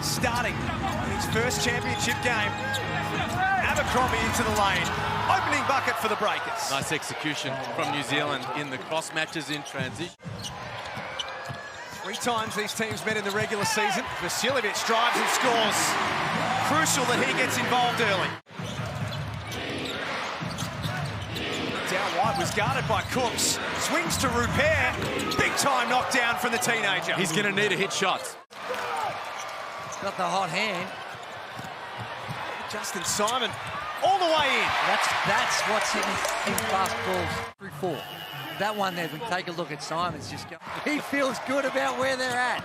starting in his first championship game. Abercrombie into the lane. Opening bucket for the Breakers. Nice execution from New Zealand in the cross matches in transition. 3 times these teams met in the regular season. Vasiljevic drives and scores. Crucial that he gets involved early. Down White was guarded by Cooks. Swings to Rupert. Big time knockdown from the teenager. He's going to need to hit shots. He's got the hot hand. Justin Simon all the way in. That's what's in fast balls 3-4. That one there, we take a look at Simon's just going. He feels good about where they're at.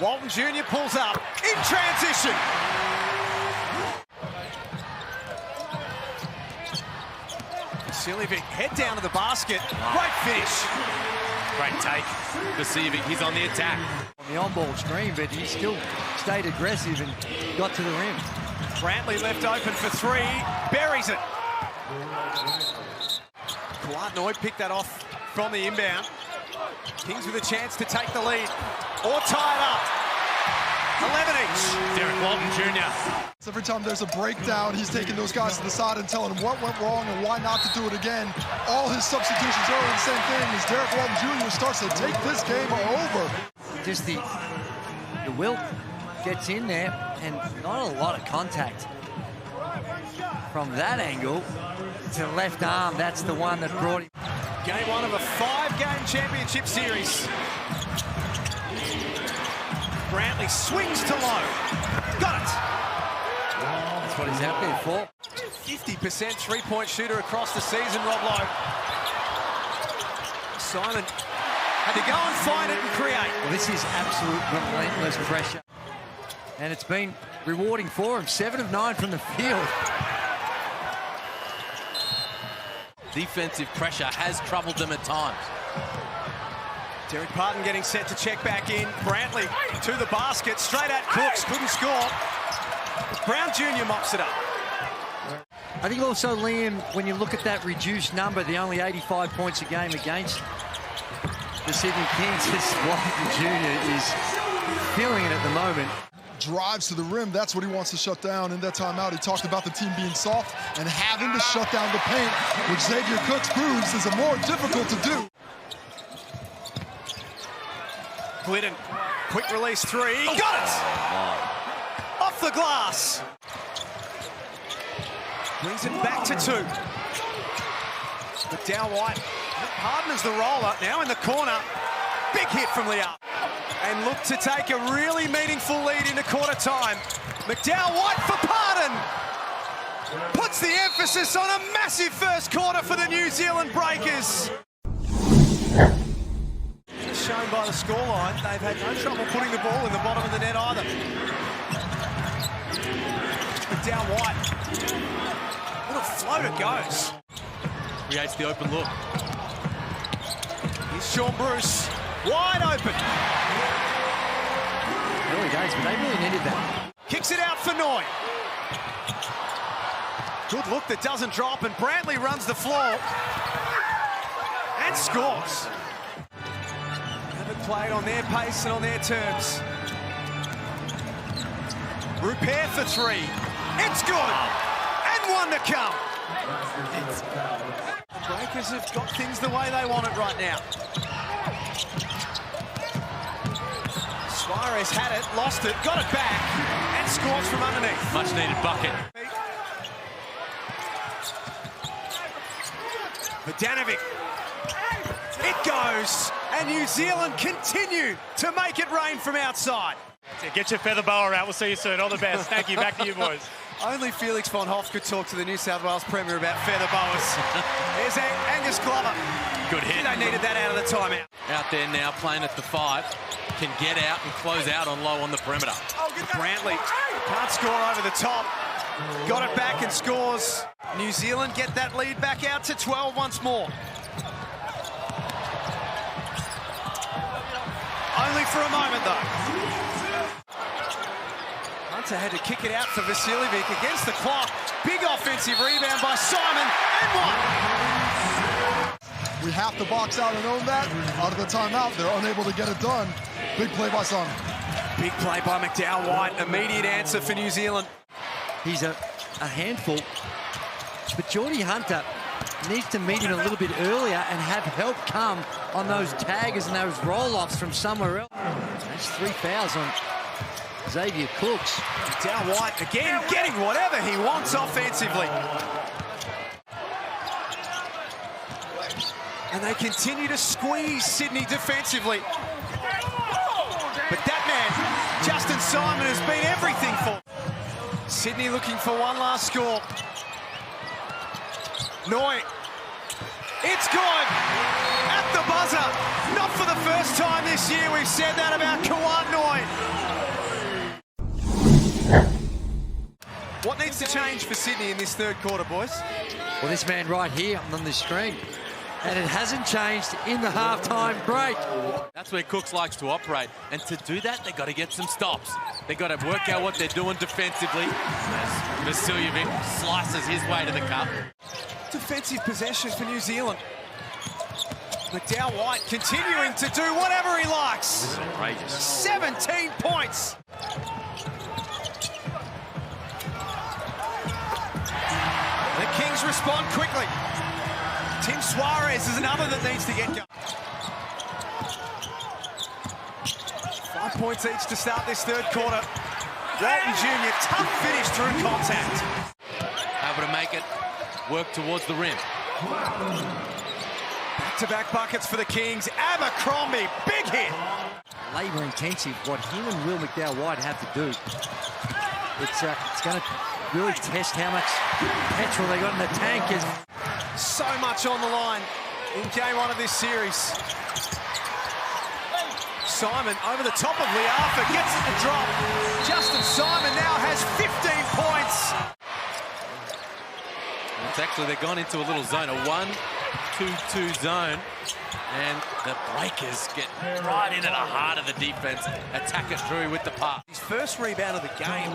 Walton Jr. pulls up in transition. Vasiljevic head down to the basket. Great finish. Great take. Vasiljevic, he's on the attack. On the on-ball screen, but he still stayed aggressive and got to the rim. Brantley left open for 3. Buries it. Kawhi picked that off from the inbound. Kings with a chance to take the lead or tie it up. 11 each. Derek Walton Jr. Every time there's a breakdown, he's taking those guys to the side and telling them what went wrong and why not to do it again. All his substitutions are the same thing as Derek Walton Jr. starts to take this game over. Just the Wilt gets in there and not a lot of contact. From that angle to left arm, that's the one that brought him. Game 1 of a 5-game championship series. Brantley swings to low. Got it. That's what he's out there for. 50% three-point shooter across the season, Rob Lowe. Simon had to go and find it and create. Well, this is absolute relentless pressure. And it's been rewarding for him. 7 of 9 from the field. Defensive pressure has troubled them at times. Derek Parton getting set to check back in. Brantley to the basket, straight at Cooks, couldn't score. Brown Jr. mops it up. I think also, Liam, when you look at that reduced number, the only 85 points a game against the Sydney Kings, Walton Jr. is feeling it at the moment. Drives to the rim, that's what he wants to shut down in that timeout. He talked about the team being soft and having to shut down the paint, which Xavier Cooks proves is a more difficult to do. Glidden, quick release 3, got it! Off the glass. Brings it back to 2. But Dow White partners the roller, now in the corner. Big hit from Liao. And look to take a really meaningful lead into quarter time. McDowell White for Pardon. Puts the emphasis on a massive first quarter for the New Zealand Breakers. As shown by the scoreline, they've had no trouble putting the ball in the bottom of the net either. McDowell White. Little floater goes. Creates the open look. Here's Sean Bruce. Wide open. Early days, but they really needed that. Kicks it out for Noy. Good look that doesn't drop, and Brantley runs the floor and scores. Haven't played on their pace and on their terms. Rupert for 3. It's good. And 1 to come. The Breakers have got things the way they want it right now. Suarez had it, lost it, got it back, and scores from underneath. Much needed bucket. Vodanovic. It goes, and New Zealand continue to make it rain from outside. Get your feather boa out. We'll see you soon. All the best. Thank you. Back to you, boys. Only Felix von Hoff could talk to the New South Wales Premier about feather boas. There's Angus Glover. Good hit. They needed that out of the timeout. Out there now, playing at the 5. Can get out and close out on low on the perimeter. Brantley can't score over the top. Got it back and scores. New Zealand get that lead back out to 12 once more. Only for a moment, though. Hunter had to kick it out for Vasiljevic against the clock. Big offensive rebound by Simon, and 1. We have to box out and own that. Out of the timeout, they're unable to get it done. Big play by Simon. Big play by McDowell White. Immediate answer for New Zealand. He's a handful. But Geordie Hunter needs to meet him a little bit earlier and have help come on those taggers and those roll-offs from somewhere else. That's 3 fouls on Xavier Cooks. McDowell White again getting whatever he wants offensively. And they continue to squeeze Sydney defensively. But that man, Justin Simon, has been everything for them. Sydney looking for one last score. Noi. It's good. At the buzzer. Not for the first time this year. We've said that about Kawan Noi. What needs to change for Sydney in this third quarter, boys? Well, this man right here on the screen. And it hasn't changed in the halftime break. That's where Cooks likes to operate. And to do that, they've got to get some stops. They've got to work out what they're doing defensively. As Vasiljevic slices his way to the cup. Defensive possession for New Zealand. McDowell White continuing to do whatever he likes. Outrageous. 17 points. The Kings respond quickly. Tim Suarez is another that needs to get going. 5 points each to start this third quarter. Walton Jr., tough finish through contact. Able to make it work towards the rim. Back-to-back buckets for the Kings. Abercrombie, big hit. Labour intensive, what him and Will McDowell White have to do. It's going to really test how much petrol they got in the tank. So much on the line in game one of this series. Simon over the top of Liafa, gets it to drop. Justin Simon now has 15 points. It's actually, they've gone into a little zone, a 1-2-2 zone. And the Breakers get right into the heart of the defense. Attack it through with the pass. His first rebound of the game,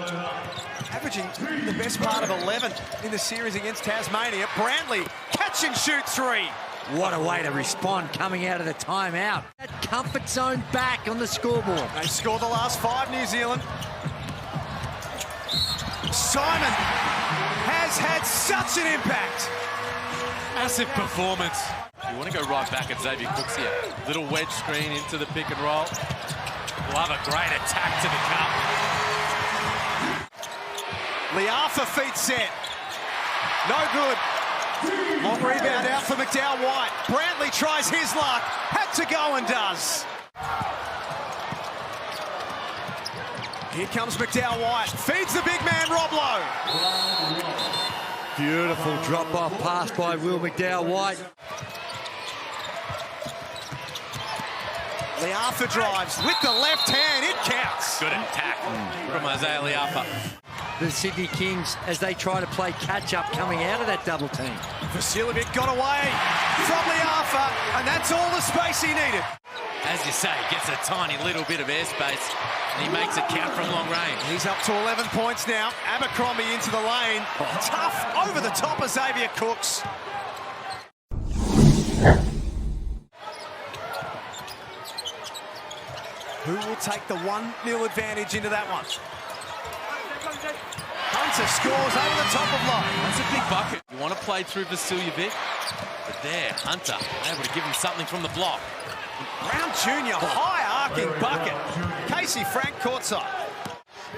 averaging the best part of 11 in the series against Tasmania. Brantley, catch and shoot three. What a way to respond coming out of the timeout. That comfort zone back on the scoreboard. They scored the last 5, New Zealand. Simon has had such an impact. Massive performance. You want to go right back at Xavier Cooks here. Little wedge screen into the pick and roll. Love a great attack to the cup. Liafa feet set. No good. Long rebound out for McDowell White. Brantley tries his luck. Had to go and does. Here comes McDowell White. Feeds the big man, Rob Lowe. Beautiful drop-off pass by Will McDowell White. Liafa drives with the left hand. It counts. Good attack from Isaiah Liafa. The Sydney Kings, as they try to play catch-up coming out of that double team. Vasiljevic got away from Liafa, and that's all the space he needed. As you say, gets a tiny little bit of airspace, and he makes it count from long range. He's up to 11 points now. Abercrombie into the lane. Tough over the top of Xavier Cooks. Who will take the 1-0 advantage into that one? Hunter scores over the top of Lowe. That's a big bucket. You want to play through Vasiljevic, but there, Hunter able to give him something from the block. Brown Jr., high-arcing bucket. Casey Frank courtside.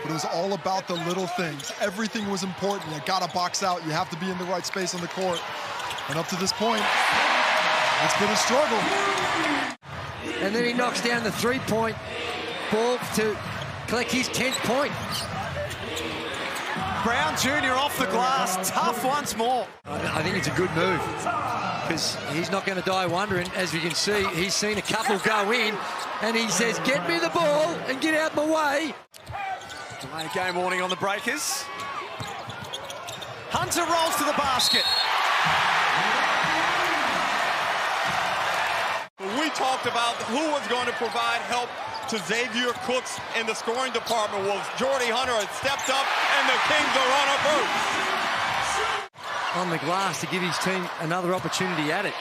But it was all about the little things. Everything was important. You got to box out. You have to be in the right space on the court. And up to this point, it's been a struggle. And then he knocks down the three-point ball to collect his 10th point. Brown Jr. off the glass. Tough once more. I think it's a good move because he's not going to die wondering. As we can see, he's seen a couple go in and he says, get me the ball and get out my way. Delay game warning on the Breakers. Hunter rolls to the basket. We talked about who was going to provide help to Xavier Cooks in the scoring department. Well, Geordie Hunter has stepped up, and the Kings are on a boat. On the glass to give his team another opportunity at it.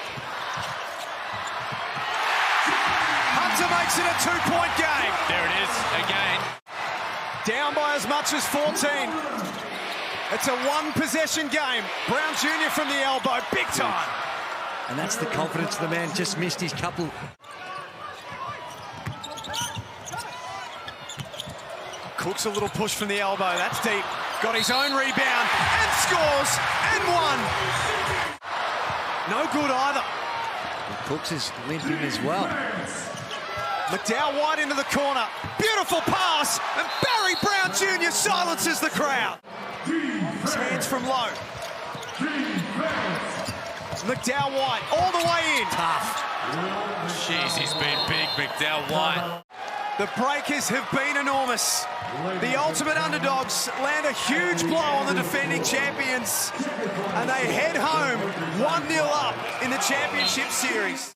Windsor makes it a 2-point game. There it is again. Down by as much as 14. It's a one-possession game. Brown Jr. from the elbow, big time. And that's the confidence of the man. Just missed his couple. Cook's a little push from the elbow. That's deep. Got his own rebound and scores and one. No good either. And Cooks is limping as well. McDowell White into the corner. Beautiful pass. And Barry Brown Jr. silences the crowd. His hands from low. McDowell White all the way in. Tough. Jeez, he's been big, McDowell White. The breakers have been enormous. The ultimate underdogs land a huge blow on the defending champions, and they head home 1-0 up in the championship series.